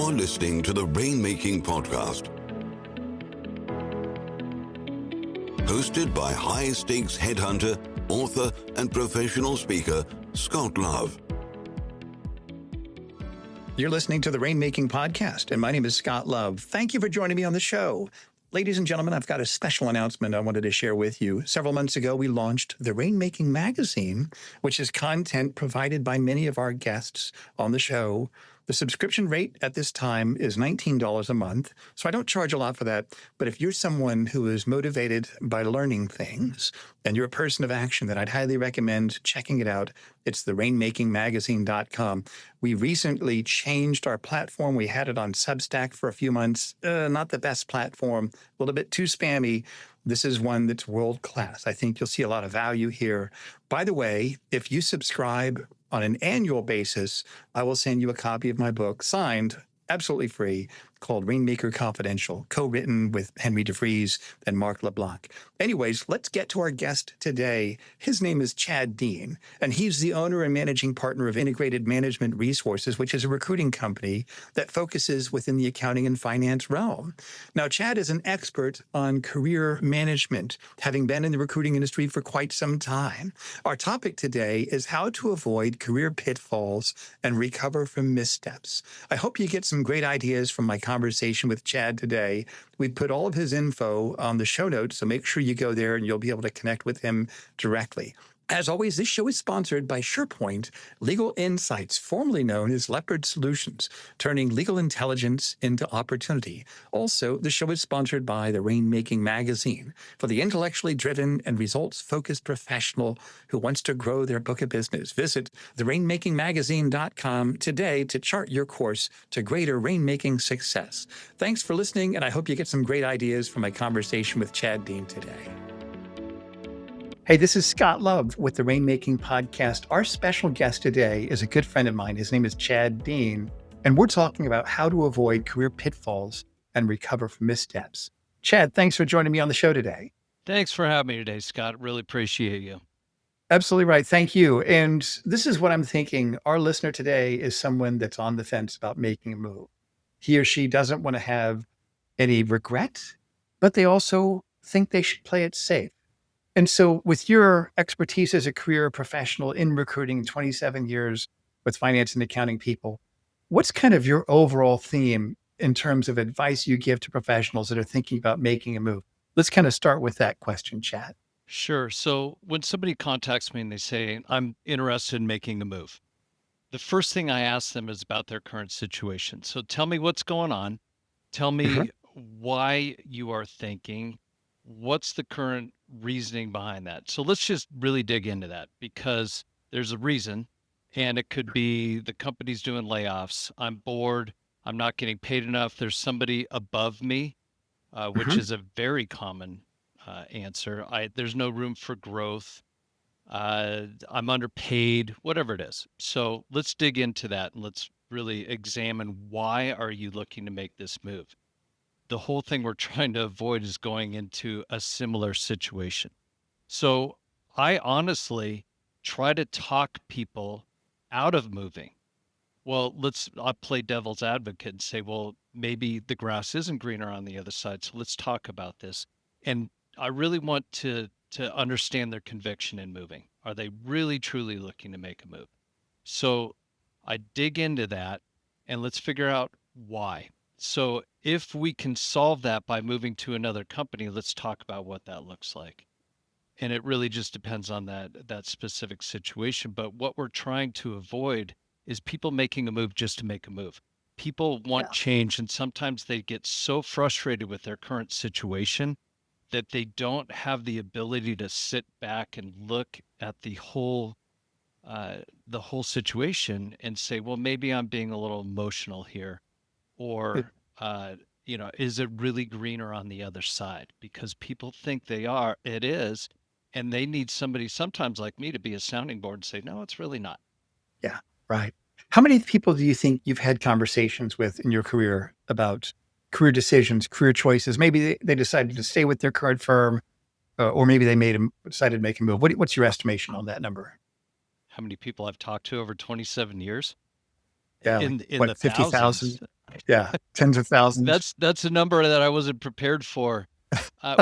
You're listening to the Rainmaking Podcast, hosted by high-stakes headhunter, author, and professional speaker, Scott Love. You're listening to the Rainmaking Podcast, and my name is Scott Love. Thank you for joining me on the show. Ladies and gentlemen, I've got a special announcement I wanted to share with you. Several months ago, we launched the Rainmaking Magazine, which is content provided by many of our guests on the show. The subscription rate at this time is $19 a month, so I don't charge a lot for that. But if you're someone who is motivated by learning things and you're a person of action, then I'd highly recommend checking it out. It's the rainmakingmagazine.com. We recently changed our platform. We had it on Substack for a few months. Not the best platform, a little bit too spammy. This is one that's world-class. I think you'll see a lot of value here. By the way, if you subscribe on an annual basis, I will send you a copy of my book, signed, absolutely free, called Rainmaker Confidential, co-written with Henry DeVries and Mark LeBlanc. Anyways, let's get to our guest today. His name is Chad Dean, and he's the owner and managing partner of Integrated Management Resources, which is a recruiting company that focuses within the accounting and finance realm. Now, Chad is an expert on career management, having been in the recruiting industry for quite some time. Our topic today is how to avoid career pitfalls and recover from missteps. I hope you get some great ideas from my conversation with Chad today. We put all of his info on the show notes, so make sure you go there and you'll be able to connect with him directly. As always, this show is sponsored by SurePoint Legal Insights, formerly known as Leopard Solutions, turning legal intelligence into opportunity. Also, the show is sponsored by the Rainmaking Magazine for the intellectually driven and results-focused professional who wants to grow their book of business. Visit therainmakingmagazine.com today to chart your course to greater rainmaking success. Thanks for listening, and I hope you get some great ideas from my conversation with Chad Dean today. Hey, this is Scott Love with the Rainmaking Podcast. Our special guest today is a good friend of mine. His name is Chad Dean, and we're talking about how to avoid career pitfalls and recover from missteps. Chad, thanks for joining me on the show today. Thanks for having me today, Scott. Really appreciate you. Absolutely right. Thank you. And this is what I'm thinking. Our listener today is someone that's on the fence about making a move. He or she doesn't want to have any regret, but they also think they should play it safe. And so with your expertise as a career professional in recruiting, 27 years with finance and accounting people, what's kind of your overall theme in terms of advice you give to professionals that are thinking about making a move? Let's kind of start with that question, Chad. Sure. So when somebody contacts me and they say, I'm interested in making a move, the first thing I ask them is about their current situation. So tell me what's going on. Tell me why you are thinking. What's the current reasoning behind that? So let's just really dig into that, because there's a reason, and it could be the company's doing layoffs. I'm bored. I'm not getting paid enough. There's somebody above me, which is a very common answer. There's no room for growth. I'm underpaid, whatever it is. So let's dig into that and let's really examine, why are you looking to make this move? The whole thing we're trying to avoid is going into a similar situation. So I honestly try to talk people out of moving. Well, I'll play devil's advocate and say, well, maybe the grass isn't greener on the other side. So let's talk about this. And I really want to understand their conviction in moving. Are they really, truly looking to make a move? So I dig into that and let's figure out why. So if we can solve that by moving to another company, let's talk about what that looks like. And it really just depends on that specific situation. But what we're trying to avoid is people making a move just to make a move. People want change, and sometimes they get so frustrated with their current situation that they don't have the ability to sit back and look at the whole situation and say, well, maybe I'm being a little emotional here. Or, is it really greener on the other side? Because people think it is, and they need somebody sometimes like me to be a sounding board and say, no, it's really not. Yeah, right. How many people do you think you've had conversations with in your career about career decisions, career choices? Maybe they decided to stay with their current firm, or maybe they decided to make a move. What's your estimation on that number? How many people I've talked to over 27 years? Yeah, In like, the 50,000? thousands. Yeah. Tens of thousands. That's a number that I wasn't prepared for.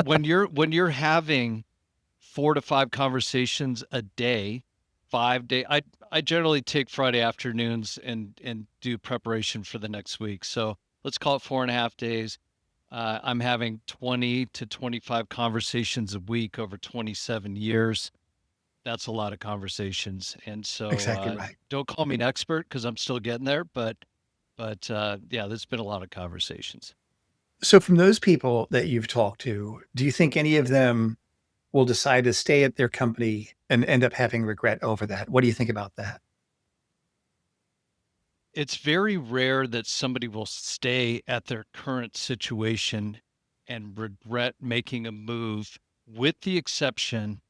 When you're having 4 to 5 conversations a day, 5 day. I generally take Friday afternoons and do preparation for the next week. So let's call it 4.5 days. I'm having 20 to 25 conversations a week over 27 years. That's a lot of conversations. And so Exactly right. don't call me an expert because I'm still getting there, but yeah, there's been a lot of conversations. So from those people that you've talked to, do you think any of them will decide to stay at their company and end up having regret over that? What do you think about that? It's very rare that somebody will stay at their current situation and regret making a move, with the exception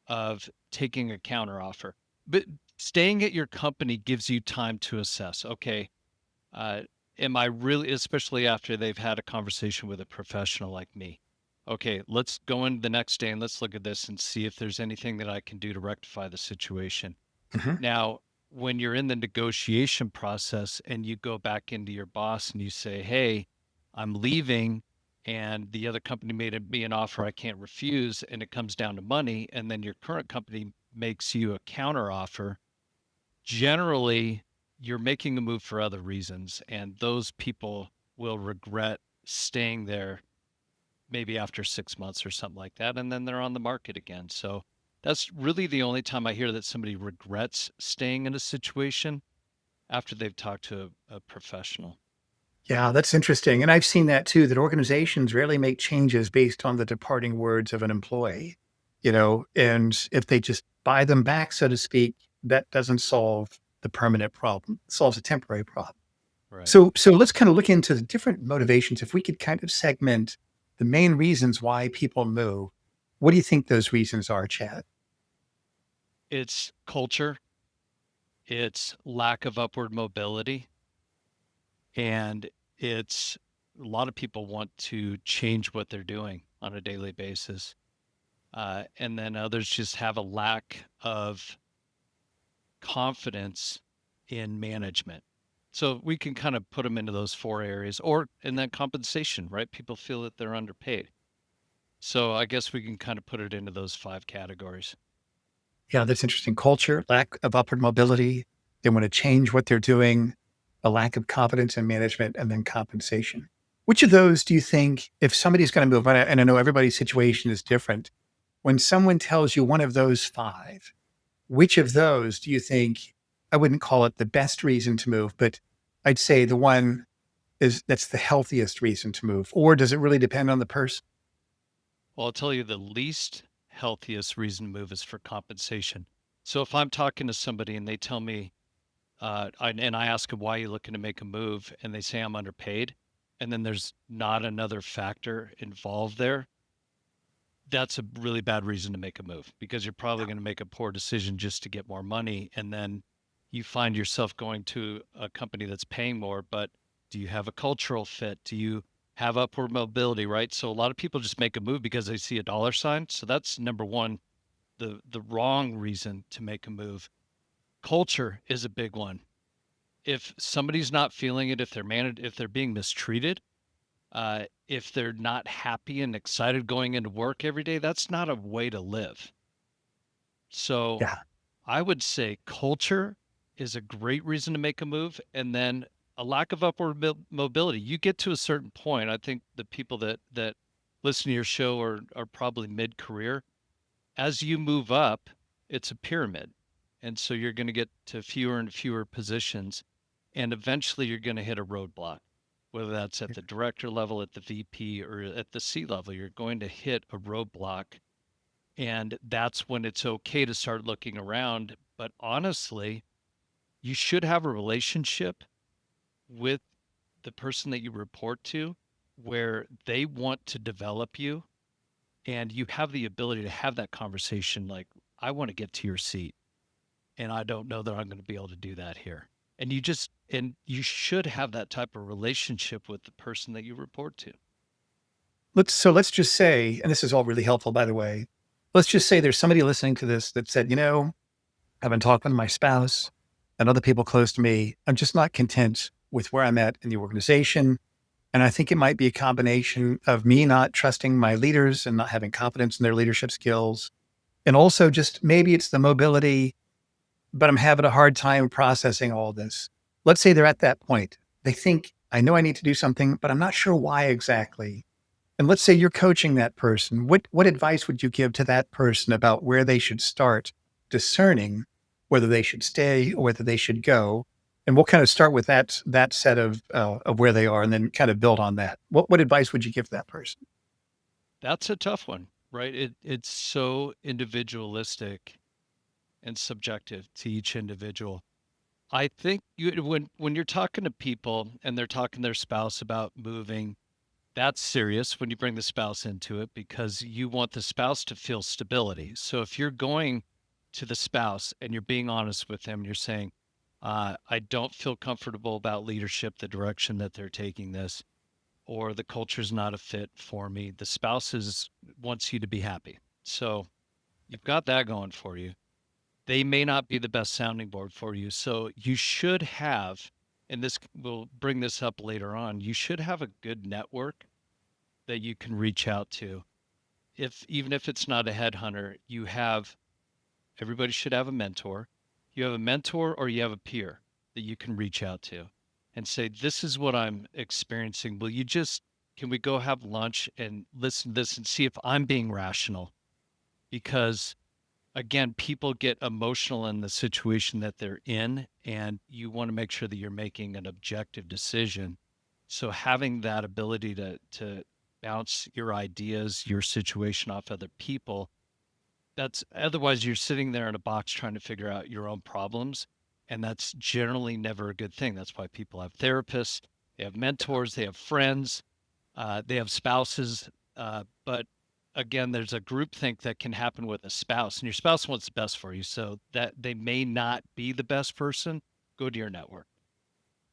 of taking a counteroffer. But staying at your company gives you time to assess, okay, uh, am I really, especially after they've had a conversation with a professional like me? Okay, let's go in the next day and let's look at this and see if there's anything that I can do to rectify the situation. Mhm. Now, when you're in the negotiation process and you go back into your boss and you say, "Hey, I'm leaving and the other company me an offer I can't refuse," and it comes down to money, and then your current company makes you a counter offer, generally you're making a move for other reasons, and those people will regret staying there maybe after 6 months or something like that, and then they're on the market again. So that's really the only time I hear that somebody regrets staying in a situation, after they've talked to a professional. Yeah, that's interesting. And I've seen that too, that organizations rarely make changes based on the departing words of an employee, and if they just buy them back, so to speak, that doesn't solve the permanent problem. It solves a temporary problem. Right. So let's kind of look into the different motivations. If we could kind of segment the main reasons why people move, what do you think those reasons are, Chad? It's culture, it's lack of upward mobility, and it's a lot of people want to change what they're doing on a daily basis. And then others just have a lack of confidence in management. So we can kind of put them into those 4 areas, or in that compensation, right? People feel that they're underpaid. So I guess we can kind of put it into those 5 categories. Yeah, that's interesting. Culture, lack of upward mobility. They want to change what they're doing, a lack of confidence in management, and then compensation. Which of those do you think, if somebody's going to move, and I know everybody's situation is different, when someone tells you one of those five, which of those do you think, I wouldn't call it the best reason to move, but I'd say the one that's the healthiest reason to move? Or does it really depend on the person? Well, I'll tell you the least healthiest reason to move is for compensation. So if I'm talking to somebody and they tell me, and I ask them, why are you looking to make a move? And they say I'm underpaid, and then there's not another factor involved there, that's a really bad reason to make a move, because you're probably going to make a poor decision just to get more money. And then you find yourself going to a company that's paying more, but do you have a cultural fit? Do you have upward mobility, right? So a lot of people just make a move because they see a dollar sign. So that's number one, the wrong reason to make a move. Culture is a big one. If somebody's not feeling it, if they're managed, if they're being mistreated, if they're not happy and excited going into work every day, that's not a way to live. So Yeah. I would say culture is a great reason to make a move. And then a lack of upward mobility. You get to a certain point. I think the people that listen to your show are probably mid-career. As you move up, it's a pyramid. And so you're going to get to fewer and fewer positions. And eventually you're going to hit a roadblock, whether that's at the director level, at the VP, or at the C level. You're going to hit a roadblock. And that's when it's okay to start looking around. But honestly, you should have a relationship with the person that you report to where they want to develop you, and you have the ability to have that conversation like, I want to get to your seat, and I don't know that I'm going to be able to do that here. And you should have that type of relationship with the person that you report to. Let's just say, and this is all really helpful, by the way. Let's just say there's somebody listening to this that said, I've been talking to my spouse and other people close to me. I'm just not content with where I'm at in the organization. And I think it might be a combination of me not trusting my leaders and not having confidence in their leadership skills. And also just maybe it's the mobility, but I'm having a hard time processing all this. Let's say they're at that point. They think, I know I need to do something, but I'm not sure why exactly. And let's say you're coaching that person. What advice would you give to that person about where they should start discerning whether they should stay or whether they should go? And we'll kind of start with that set of where they are, and then kind of build on that. What advice would you give that person? That's a tough one, right? It's so individualistic and subjective to each individual. I think when you're talking to people and they're talking to their spouse about moving, that's serious when you bring the spouse into it because you want the spouse to feel stability. So if you're going to the spouse and you're being honest with them, you're saying, I don't feel comfortable about leadership, the direction that they're taking this, or the culture's not a fit for me. The spouse wants you to be happy. So you've got that going for you. They may not be the best sounding board for you. So you should have, and this will bring this up later on, you should have a good network that you can reach out to. Even if it's not a headhunter, everybody should have a mentor. You have a mentor or you have a peer that you can reach out to and say, this is what I'm experiencing. Can we go have lunch and listen to this and see if I'm being rational? Because again, people get emotional in the situation that they're in, and you want to make sure that you're making an objective decision. So having that ability to bounce your ideas, your situation off other people, that's otherwise you're sitting there in a box trying to figure out your own problems. And that's generally never a good thing. That's why people have therapists, they have mentors, they have friends, they have spouses. But again, there's a groupthink that can happen with a spouse, and your spouse wants the best for you. So that they may not be the best person, go to your network.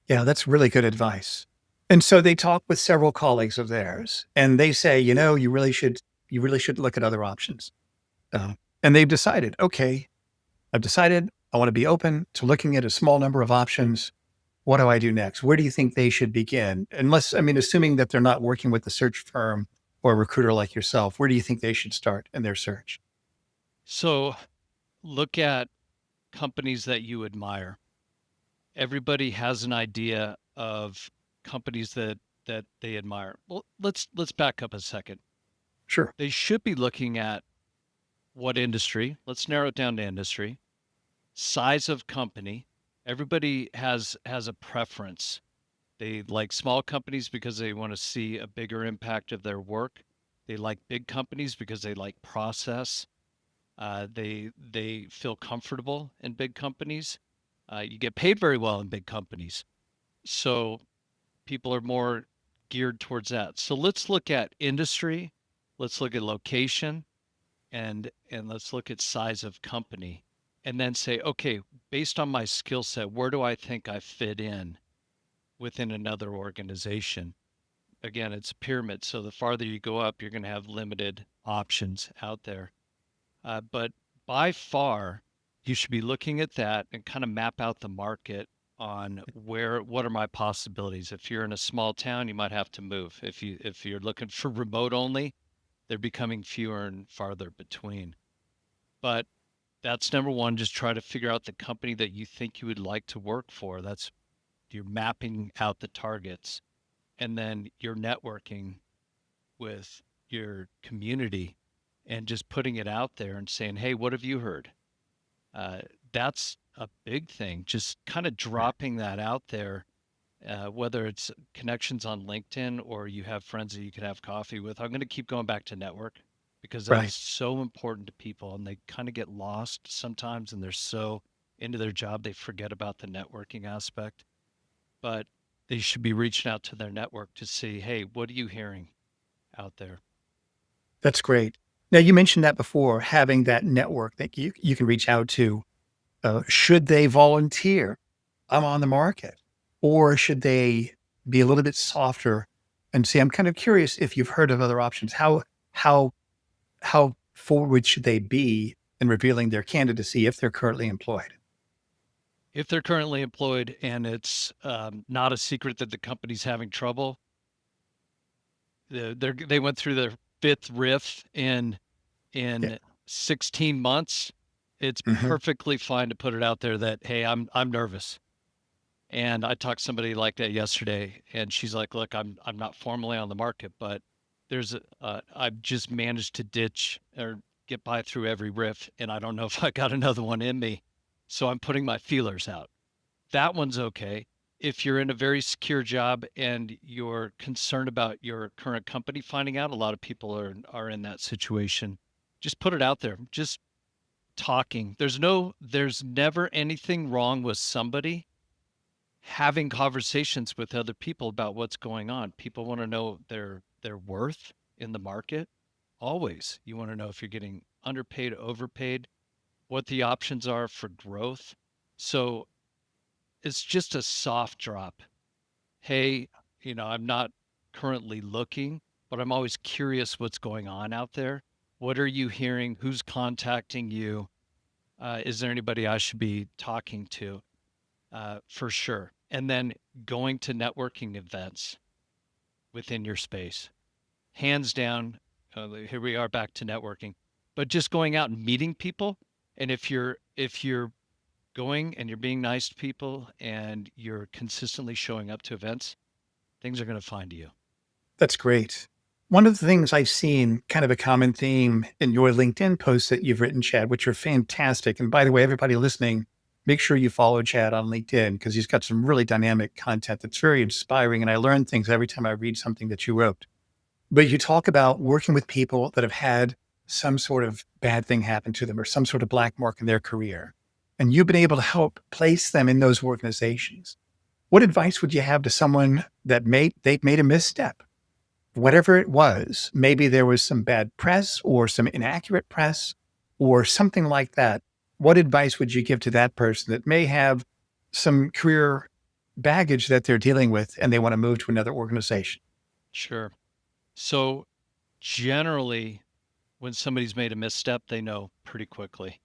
Yeah, that's really good advice. And so they talk with several colleagues of theirs, and they say, you really should look at other options. And they've decided, okay, I've decided I want to be open to looking at a small number of options. What do I do next? Where do you think they should begin? Assuming that they're not working with a search firm or a recruiter like yourself, where do you think they should start in their search? So look at companies that you admire. Everybody has an idea of companies that they admire. Well, let's back up a second. Sure. They should be looking at what industry. Let's narrow it down to industry, size of company. Everybody has a preference. They like small companies because they want to see a bigger impact of their work. They like big companies because they like process. They feel comfortable in big companies. You get paid very well in big companies, so people are more geared towards that. So let's look at industry, let's look at location, and let's look at size of company, and then say, okay, based on my skill set, where do I think I fit in within another organization? Again, it's a pyramid, so the farther you go up, you're going to have limited options out there. But by far, you should be looking at that and kind of map out the market on what are my possibilities. If you're in a small town, you might have to move. If you're looking for remote only, they're becoming fewer and farther between. But that's number one. Just try to figure out the company that you think you would like to work for. You're mapping out the targets, and then you're networking with your community and just putting it out there and saying, hey, what have you heard? Uh, that's a big thing. Just kind of dropping that out there, whether it's connections on LinkedIn or you have friends that you can have coffee with. I'm going to keep going back to network because Right. that's so important to people, and they kind of get lost sometimes and they're so into their job they forget about the networking aspect. But they should be reaching out to their network to see, hey, what are you hearing out there? That's great. Now, you mentioned that before, having that network that you can reach out to. Should they volunteer? I'm on the market. Or should they be a little bit softer and say, I'm kind of curious if you've heard of other options. How how forward should they be in revealing their candidacy if they're currently employed? If they're currently employed and it's not a secret that the company's having trouble, they went through their fifth riff Yeah. in 16 months, it's Hmm. perfectly fine to put it out there that, hey, I'm nervous. And I talked to somebody like that yesterday, and she's like, look, I'm not formally on the market, but I've just managed to ditch or get by through every riff, and I don't know if I got another one in me. So I'm putting my feelers out. That one's okay. If you're in a very secure job and you're concerned about your current company finding out, a lot of people are in that situation. Just put it out there. Just talking. There's never anything wrong with somebody having conversations with other people about what's going on. People want to know their worth in the market. Always. You want to know if you're getting underpaid, overpaid, what the options are for growth. So it's just a soft drop. Hey, I'm not currently looking, but I'm always curious what's going on out there. What are you hearing? Who's contacting you? Is there anybody I should be talking to? For sure. And then going to networking events within your space. Hands down, here we are back to networking, but just going out and meeting people. And if you're going and you're being nice to people and you're consistently showing up to events, things are going to find you. That's great. One of the things I've seen, kind of a common theme in your LinkedIn posts that you've written, Chad, which are fantastic. And by the way, everybody listening, make sure you follow Chad on LinkedIn because he's got some really dynamic content that's very inspiring. And I learn things every time I read something that you wrote. But you talk about working with people that have had some sort of bad thing happen to them or some sort of black mark in their career. And you've been able to help place them in those organizations. What advice would you have to someone that they've made a misstep? Whatever it was, maybe there was some bad press or some inaccurate press or something like that. What advice would you give to that person that may have some career baggage that they're dealing with and they want to move to another organization? Sure. So generally, when somebody's made a misstep, they know pretty quickly.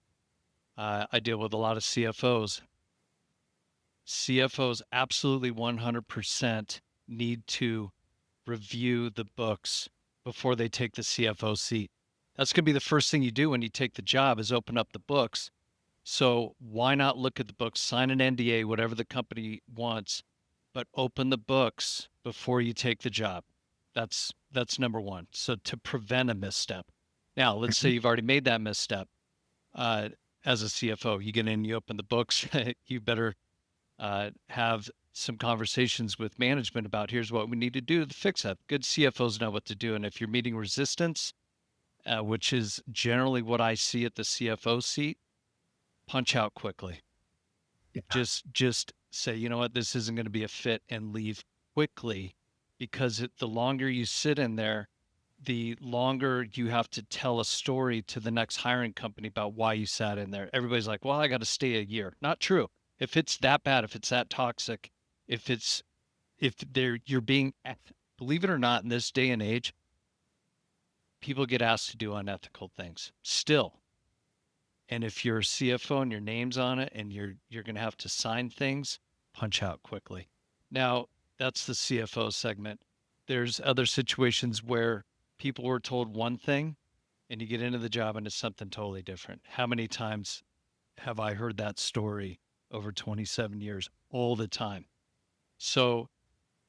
I deal with a lot of CFOs. CFOs absolutely 100% need to review the books before they take the CFO seat. That's going to be the first thing you do when you take the job is open up the books. So why not look at the books, sign an NDA, whatever the company wants, but open the books before you take the job. That's number one. So to prevent a misstep. Now, let's say Mhm. you've already made that misstep. Uh, as a CFO, you get in, you open the books, you better have some conversations with management about here's what we need to do to fix that. Good CFOs know what to do. And if you're meeting resistance, which is generally what I see at the CFO seat, punch out quickly. Yeah. Just say, you know what, this isn't going to be a fit and leave quickly because the longer you sit in there, the longer you have to tell a story to the next hiring company about why you sat in there. Everybody's like, well, I got to stay a year. Not true. If it's that bad, if it's that toxic, if you're being, believe it or not, in this day and age, people get asked to do unethical things still. And if you're a CFO and your name's on it and you're going to have to sign things, punch out quickly. Now, that's the CFO segment. There's other situations where people were told one thing and you get into the job and it's something totally different. How many times have I heard that story over 27 years? All the time. So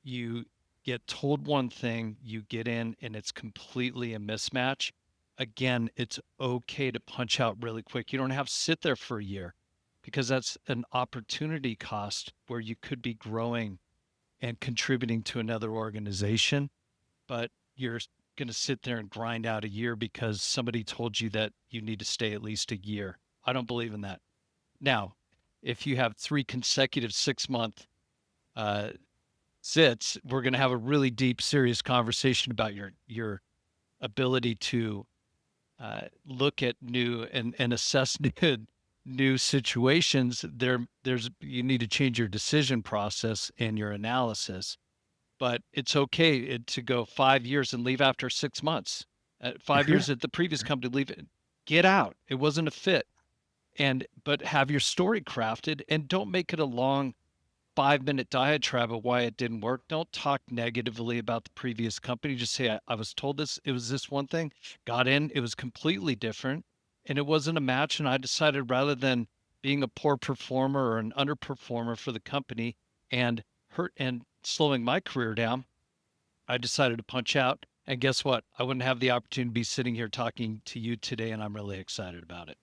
you get told one thing, you get in, and it's completely a mismatch. Again, it's okay to punch out really quick. You don't have to sit there for a year because that's an opportunity cost where you could be growing and contributing to another organization, but you're going to sit there and grind out a year because somebody told you that you need to stay at least a year. I don't believe in that. Now, if you have 3 consecutive 6 month uh, sits, we're going to have a really deep, serious conversation about your ability to look at new and assess new situations. There's you need to change your decision process and your analysis. But it's okay to go 5 years and leave after 6 months. 5 years at the previous company, leave it, get out. It wasn't a fit. but have your story crafted, and don't make it a long 5-minute diatribe of why it didn't work. Don't talk negatively about the previous company. Just say, I was told this, it was this one thing, got in, it was completely different, and it wasn't a match. And I decided, rather than being a poor performer or an underperformer for the company and hurt and slowing my career down, I decided to punch out. And guess what? I wouldn't have the opportunity to be sitting here talking to you today, and I'm really excited about it.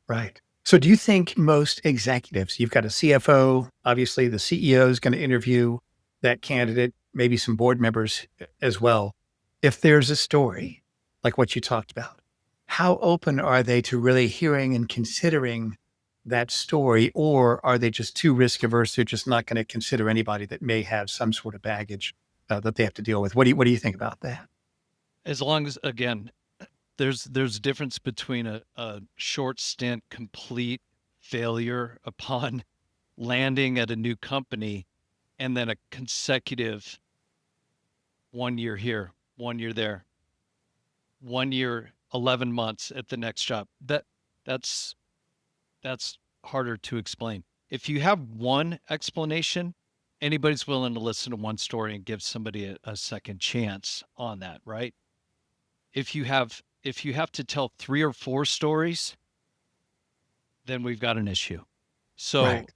Right. So do you think most executives, you've got a CFO, obviously the CEO is going to interview that candidate, maybe some board members as well. If there's a story like what you talked about, how open are they to really hearing and considering that story? Or are they just too risk averse? They're just not going to consider anybody that may have some sort of baggage that they have to deal with. What do you think about that? As long as, again, there's a difference between a short stint, complete failure upon landing at a new company, and then a consecutive 1 year here, 1 year there, 1 year, 11 months at the next job. That's harder to explain. If you have one explanation, anybody's willing to listen to one story and give somebody a second chance on that, right? If you have to tell 3 or 4 stories, then we've got an issue. So Right.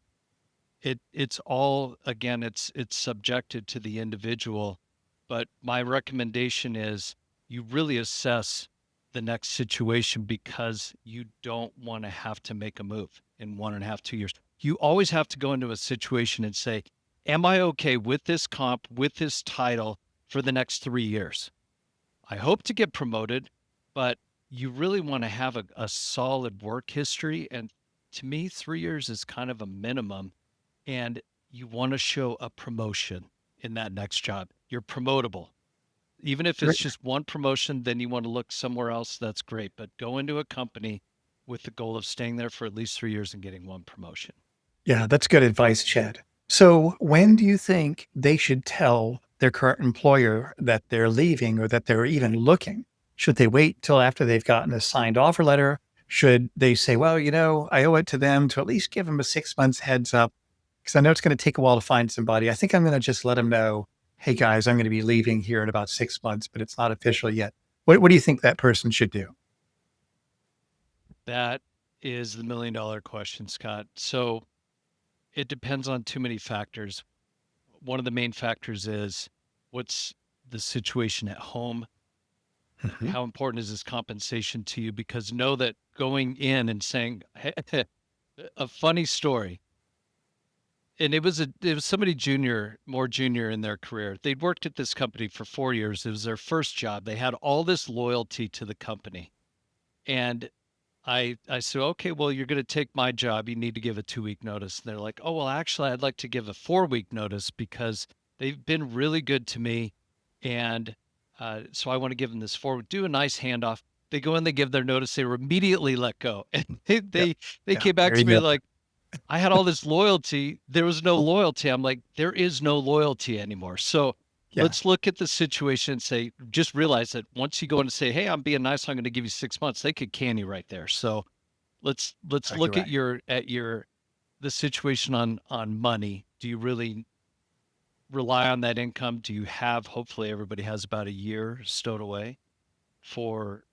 it's all, again, it's subjective to the individual, but my recommendation is you really assess the next situation, because you don't want to have to make a move in 1.5, 2 years. You always have to go into a situation and say, am I okay with this comp, with this title for the next 3 years? I hope to get promoted, but you really want to have a solid work history. And to me, 3 years is kind of a minimum. And you want to show a promotion in that next job. You're promotable. Even if it's just one promotion, then you want to look somewhere else. That's great. But go into a company with the goal of staying there for at least 3 years and getting one promotion. Yeah, that's good advice, Chad. So when do you think they should tell their current employer that they're leaving or that they're even looking? Should they wait till after they've gotten a signed offer letter? Should they say, well, I owe it to them to at least give them a 6 months heads up? Because I know it's going to take a while to find somebody. I think I'm going to just let them know, hey guys, I'm going to be leaving here in about 6 months, but it's not official yet. What do you think that person should do? That is the $1 million question, Scott. So it depends on too many factors. One of the main factors is, what's the situation at home? Mhm. How important is this compensation to you? Because know that going in and saying, hey, a funny story, and it was somebody more junior in their career. They'd worked at this company for 4 years. It was their first job. They had all this loyalty to the company. And I said, okay, well, you're going to take my job. You need to give a 2-week notice. And they're like, oh, well, actually, I'd like to give a 4-week notice because they've been really good to me. And so I want to give them this 4-week, do a nice handoff. They go in, they give their notice. They were immediately let go. And Yep. they Yeah. came back There you to me go. like, I had all this loyalty. There was no loyalty. I'm like, there is no loyalty anymore. So Yeah. let's look at the situation and say, just realize that once you go in and say, hey, I'm being nice, I'm going to give you 6 months, they could can you right there. So let's Exactly look right. at the situation on money. Do you really rely on that income? Do you have, hopefully everybody has about a year stowed away for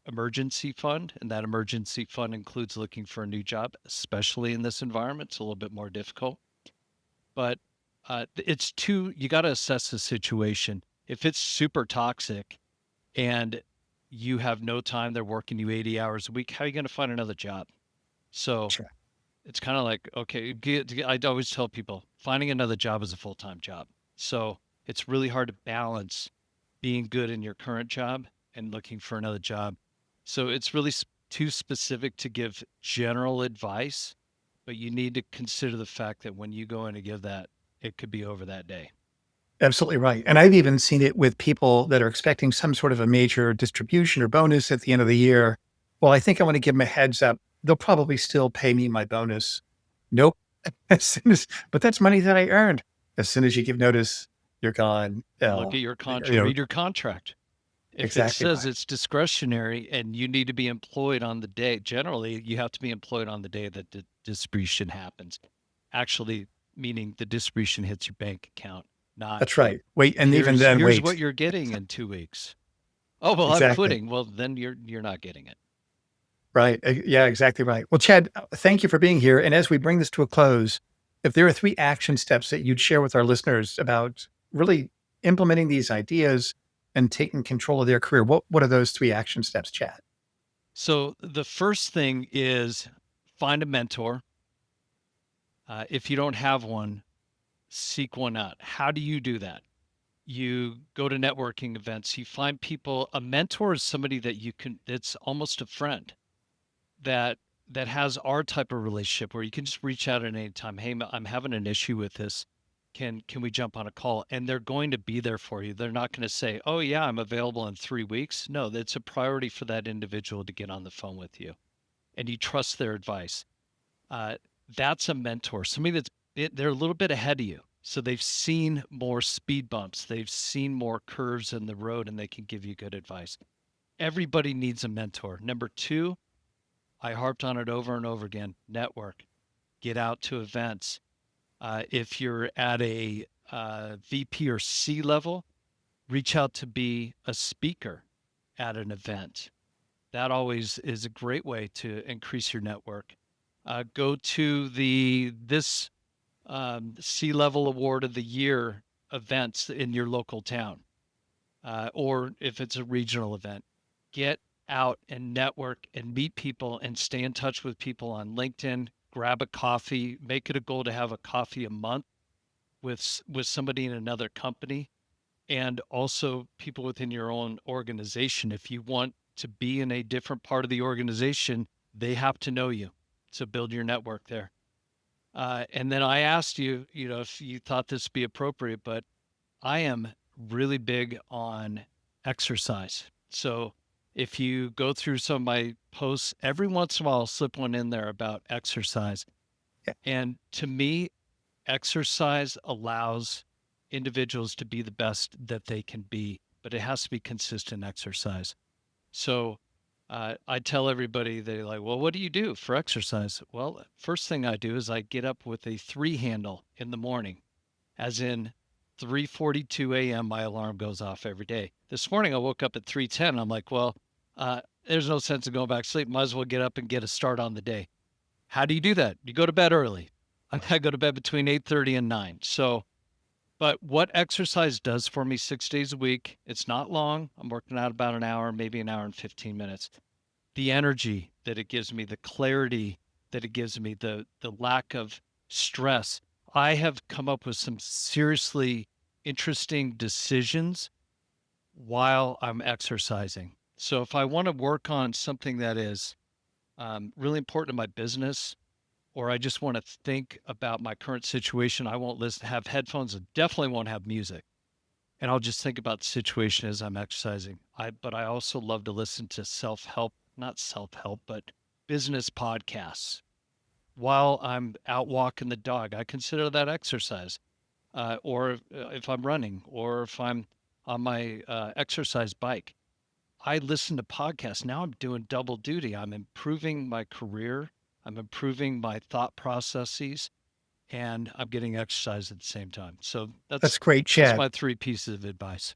emergency fund, and that emergency fund includes looking for a new job, especially in this environment. It's a little bit more difficult, but you got to assess the situation. If it's super toxic and you have no time, they're working you 80 hours a week, how are you going to find another job? So Sure. it's kind of like, okay, I always tell people finding another job is a full-time job. So it's really hard to balance being good in your current job and looking for another job. So it's really too specific to give general advice, but you need to consider the fact that when you go in to give that, it could be over that day. Absolutely right. And I've even seen it with people that are expecting some sort of a major distribution or bonus at the end of the year. Well, I think I want to give them a heads up. They'll probably still pay me my bonus. Nope. But that's money that I earned. As soon as you give notice, you're gone. Look at your contract, read your contract. If it Exactly says right. it's discretionary and you need to be employed on the day, generally you have to be employed on the day that the distribution happens. Actually, meaning the distribution hits your bank account, not That's right. Wait, and even then, here's what wait. you're getting in 2 weeks. Oh, well, I'm Exactly. quitting. Well, then you're not getting it. Right. Yeah, exactly right. Well, Chad, thank you for being here. And as we bring this to a close, if there are 3 action steps that you'd share with our listeners about really implementing these ideas and taking control of their career, what are those 3 action steps, Chad? So the first thing is find a mentor. If you don't have one, seek one out. How do you do that? You go to networking events, you find people. A mentor is somebody that you can, it's almost a friend that has our type of relationship where you can just reach out at any time. Hey, I'm having an issue with this. Can we jump on a call? And they're going to be there for you. They're not going to say, oh yeah, I'm available in 3 weeks. No, it's a priority for that individual to get on the phone with you, and you trust their advice. Uh, that's a mentor, somebody they're a little bit ahead of you. So they've seen more speed bumps, they've seen more curves in the road, and they can give you good advice. Everybody needs a mentor. Number 2, I harped on it over and over again, network, get out to events. If you're at a VP or C level, reach out to be a speaker at an event. That always is a great way to increase your network. Go to this C-level award of the year events in your local town, or if it's a regional event. Get out and network and meet people and stay in touch with people on LinkedIn. Grab a coffee. Make it a goal to have a coffee a month with somebody in another company, and also people within your own organization. If you want to be in a different part of the organization, they have to know you. So build your network there. And then I asked you, if you thought this would be appropriate, but I am really big on exercise. So if you go through some of my posts, every once in a while, I'll slip one in there about exercise. Yeah. And to me, exercise allows individuals to be the best that they can be, but it has to be consistent exercise. So I tell everybody, they're like, well, what do you do for exercise? Well, first thing I do is I get up with a 3 handle in the morning, as in 3:42 a.m. my alarm goes off every day. This morning I woke up at 3:10. I'm like, well, there's no sense in going back to sleep. Might as well get up and get a start on the day. How do you do that? You go to bed early. I go to bed between 8:30 and 9. So, but what exercise does for me 6 days a week, it's not long. I'm working out about an hour, maybe an hour and 15 minutes. The energy that it gives me, the clarity that it gives me, the lack of stress. I have come up with some seriously interesting decisions while I'm exercising. So if I want to work on something that is really important to my business, or I just want to think about my current situation, I won't have headphones, and definitely won't have music. And I'll just think about the situation as I'm exercising. But I also love to listen to not self-help, but business podcasts while I'm out walking the dog. I consider that exercise. Or if I'm running, or if I'm on my exercise bike, I listen to podcasts. Now I'm doing double duty. I'm improving my career. I'm improving my thought processes, and I'm getting exercise at the same time. So That's great, that's Chad. my 3 pieces of advice.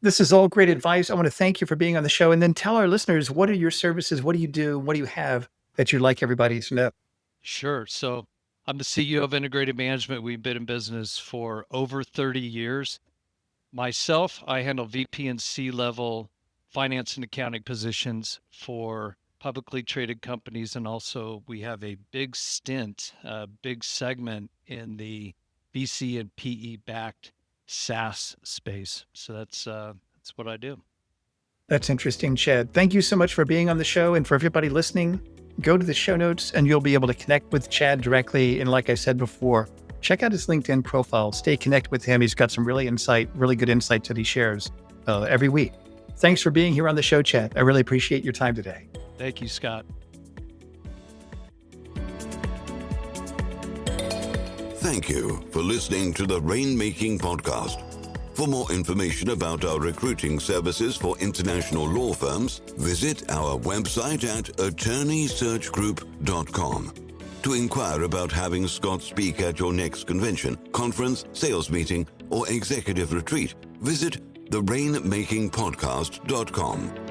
This is all great advice. I want to thank you for being on the show. And then tell our listeners, what are your services? What do you do? What do you have that you'd like everybody to know? Sure. So I'm the CEO of Integrated Management. We've been in business for over 30 years. Myself, I handle VP and C-level finance and accounting positions for publicly traded companies. And also we have a big big segment in the VC and PE backed SaaS space. So that's what I do. That's interesting, Chad. Thank you so much for being on the show. And for everybody listening, go to the show notes and you'll be able to connect with Chad directly. And like I said before, check out his LinkedIn profile. Stay connected with him. He's got some really good insights that he shares every week. Thanks for being here on the show, Chad. I really appreciate your time today. Thank you, Scott. Thank you for listening to the Rainmaking Podcast. For more information about our recruiting services for international law firms, visit our website at attorneysearchgroup.com. To inquire about having Scott speak at your next convention, conference, sales meeting, or executive retreat, visit the rainmakingpodcast.com.